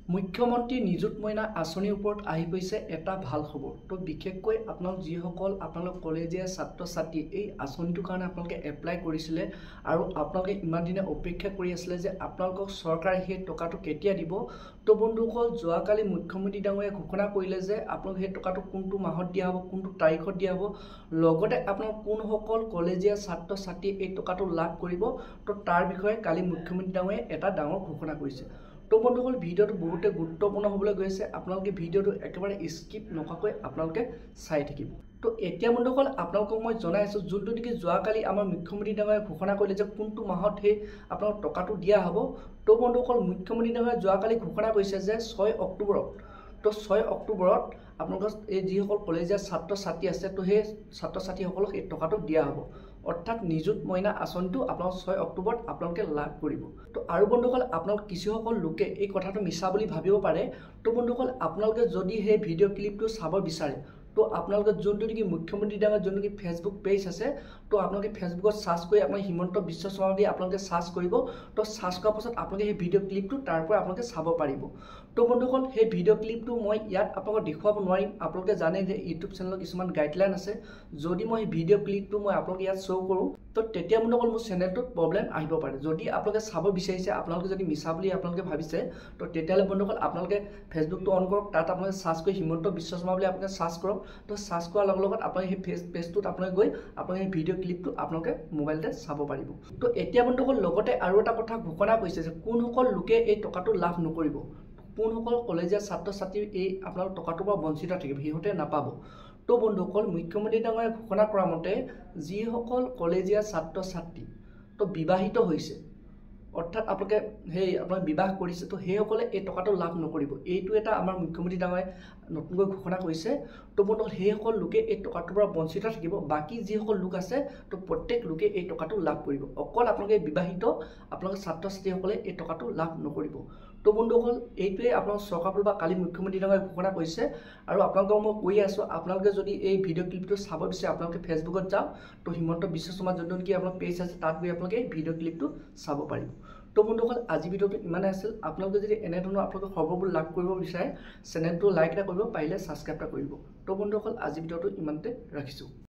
মুখ্যমন্ত্ৰী নিযুত মইনা আঁচনিৰ ওপৰত আহি গৈছে এটা ভাল খবৰ। তো বিশেষকৈ আপোনালোক যিসকল আপোনালোক কলেজীয়া ছাত্ৰ ছাত্ৰী এই আঁচনিটোৰ কাৰণে আপোনালোকে এপ্লাই কৰিছিলে আৰু আপোনালোকে ইমান দিনে অপেক্ষা কৰি আছিলে যে আপোনালোকক চৰকাৰে সেই টকাটো কেতিয়া দিব। তো বন্ধুসকল, যোৱাকালি মুখ্যমন্ত্ৰী ডাঙৰীয়াই ঘোষণা কৰিলে যে আপোনালোক সেই টকাটো কোনটো মাহত দিয়া হ'ব, কোনটো তাৰিখত দিয়া হ'ব, লগতে আপোনালোক কোনসকল কলেজীয়া ছাত্ৰ ছাত্ৰী এই টকাটো লাভ কৰিব। তো তাৰ বিষয়ে কালি মুখ্যমন্ত্ৰী ডাঙৰীয়াই এটা ডাঙৰ ঘোষণা কৰিছে। তো বন্ধুসকল, ভিডিঅ'টো বহুতে গুৰুত্বপূৰ্ণ হ'বলৈ গৈছে। আপোনালোকে ভিডিঅ'টো একেবাৰে স্কিপ নকৰাকৈ আপোনালোকে চাই থাকিব। তো এতিয়া বন্ধুসকল, আপোনালোকক মই জনাই আছোঁ যোনটো নেকি যোৱাকালি আমাৰ মুখ্যমন্ত্ৰী ডাঙৰীয়াই ঘোষণা কৰিলে যে কোনটো মাহত সেই আপোনালোক টকাটো দিয়া হ'ব। তো বন্ধুসকল, মুখ্যমন্ত্ৰী ডাঙৰীয়াই যোৱাকালি ঘোষণা কৰিছে যে 6 অক্টোবৰত। তো 6 অক্টোবৰত আপোনালোকৰ এই যিসকল কলেজীয়া ছাত্ৰ ছাত্ৰী আছে, তো সেই ছাত্ৰ ছাত্ৰীসকলক এই টকাটো দিয়া হ'ব। অৰ্থাৎ নিযুত মইনা আঁচনিটো আপোনালোক 6 অক্টোবৰত আপোনালোকে লাভ কৰিব। তো আৰু বন্ধুসকল, আপোনালোক কিছুসকল লোকে এই কথাটো মিছা বুলি ভাবিব পাৰে। তো বন্ধুসকল, আপোনালোকে যদি সেই ভিডিঅ' ক্লিপটো চাব বিচাৰে, তো আপোনালোকে যোনটো নেকি মুখ্যমন্ত্ৰী ডাঙৰীয়াৰ যোনটো নেকি ফেচবুক পেজ আছে, তো আপোনালোকে ফেচবুকত চাৰ্চ কৰি আপোনালোকে হিমন্ত বিশ্ব শৰ্মা বুলি আপোনালোকে চাৰ্চ কৰিব। তো চাৰ্চ কৰাৰ পাছত আপোনালোকে সেই ভিডিঅ' ক্লিপটো তাৰ পৰা আপোনালোকে চাব পাৰিব। তো বন্ধুসকল, সেই ভিডিঅ' ক্লিপটো মই ইয়াত আপোনালোকক দেখুৱাব নোৱাৰিম। আপোনালোকে জানে যে ইউটিউব চেনেলত কিছুমান গাইডলাইন আছে। যদি মই সেই ভিডিঅ' ক্লিপটো মই আপোনালোকে ইয়াত শ্ব' কৰোঁ, তো তেতিয়া বন্ধুসকল মোৰ চেনেলটোত প্ৰব্লেম আহিব পাৰে। যদি আপোনালোকে চাব বিচাৰিছে, আপোনালোকে যদি মিছা বুলি আপোনালোকে ভাবিছে, তো তেতিয়াহ'লে বন্ধুসকল আপোনালোকে ফেচবুকটো অন কৰক, তাত আপোনালোকে চাৰ্চ কৰি হিমন্ত বিশ্ব শৰ্মা বুলি আপোনালোকে চাৰ্চ কৰক। তো চাৰ্চ কৰাৰ লগে লগত আপোনালোকে সেই পেজটোত আপোনালোকে গৈ আপোনালোকে সেই ভিডিঅ' ক্লিপটো আপোনালোকে মোবাইলতে চাব পাৰিব। তো এতিয়া বন্ধুসকল, লগতে আৰু এটা কথা ঘোষণা কৰিছে যে কোনসকল লোকে এই টকাটো লাভ নকৰিব, কোনসকল কলেজীয়া ছাত্ৰ ছাত্ৰী এই আপোনালোক টকাটোৰ পৰা বঞ্চিত থাকিব, সিহঁতে নাপাব। তো বন্ধুসকল, মুখ্যমন্ত্ৰী ডাঙৰীয়াই ঘোষণা কৰা মতে যিসকল কলেজীয়া ছাত্ৰ ছাত্ৰী তো বিবাহিত হৈছে, অৰ্থাৎ আপোনালোকে আপোনালোকে বিবাহ কৰিছে, তো সেইসকলে এই টকাটো লাভ নকৰিব। এইটো এটা আমাৰ মুখ্যমন্ত্ৰী ডাঙৰীয়াই নতুনকৈ ঘোষণা কৰিছে। তো বন্ধুসকল, সেইসকল লোকে এই টকাটোৰ পৰা বঞ্চিত থাকিব। বাকী যিসকল লোক আছে, তো প্ৰত্যেক লোকে এই টকাটো লাভ কৰিব। অকল আপোনালোকে বিবাহিত আপোনালোকে ছাত্ৰ ছাত্ৰীসকলে এই টকাটো লাভ নকৰিব। তো বন্ধুসকল, এইটোৱে আপোনালোক চৰকাৰৰ পৰা কালি মুখ্যমন্ত্ৰী ডাঙৰীয়াই ঘোষণা কৰিছে। আৰু আপোনালোকক মই কৈ আছোঁ, আপোনালোকে যদি এই ভিডিঅ' ক্লিপটো চাব বিচাৰে, আপোনালোকে ফেচবুকত যাওক, তো হিমন্ত বিশ্ব শৰ্মা যোনটো নেকি আপোনাৰ পেজ আছে, তাত গৈ আপোনালোকে এই ভিডিঅ' ক্লিপটো চাব পাৰিব। তো বন্ধুসকল, আজি ভিডিঅ'টো ইমানেই আছিল। আপোনালোকে যদি এনেধৰণৰ আপোনালোকে খবৰবোৰ লাভ কৰিব বিচাৰে, চেনেলটো লাইক এটা কৰিব, পাৰিলে ছাবস্ক্ৰাইব এটা কৰিব। তো বন্ধুসকল, আজি ভিডিঅ'টো ইমানতে ৰাখিছোঁ।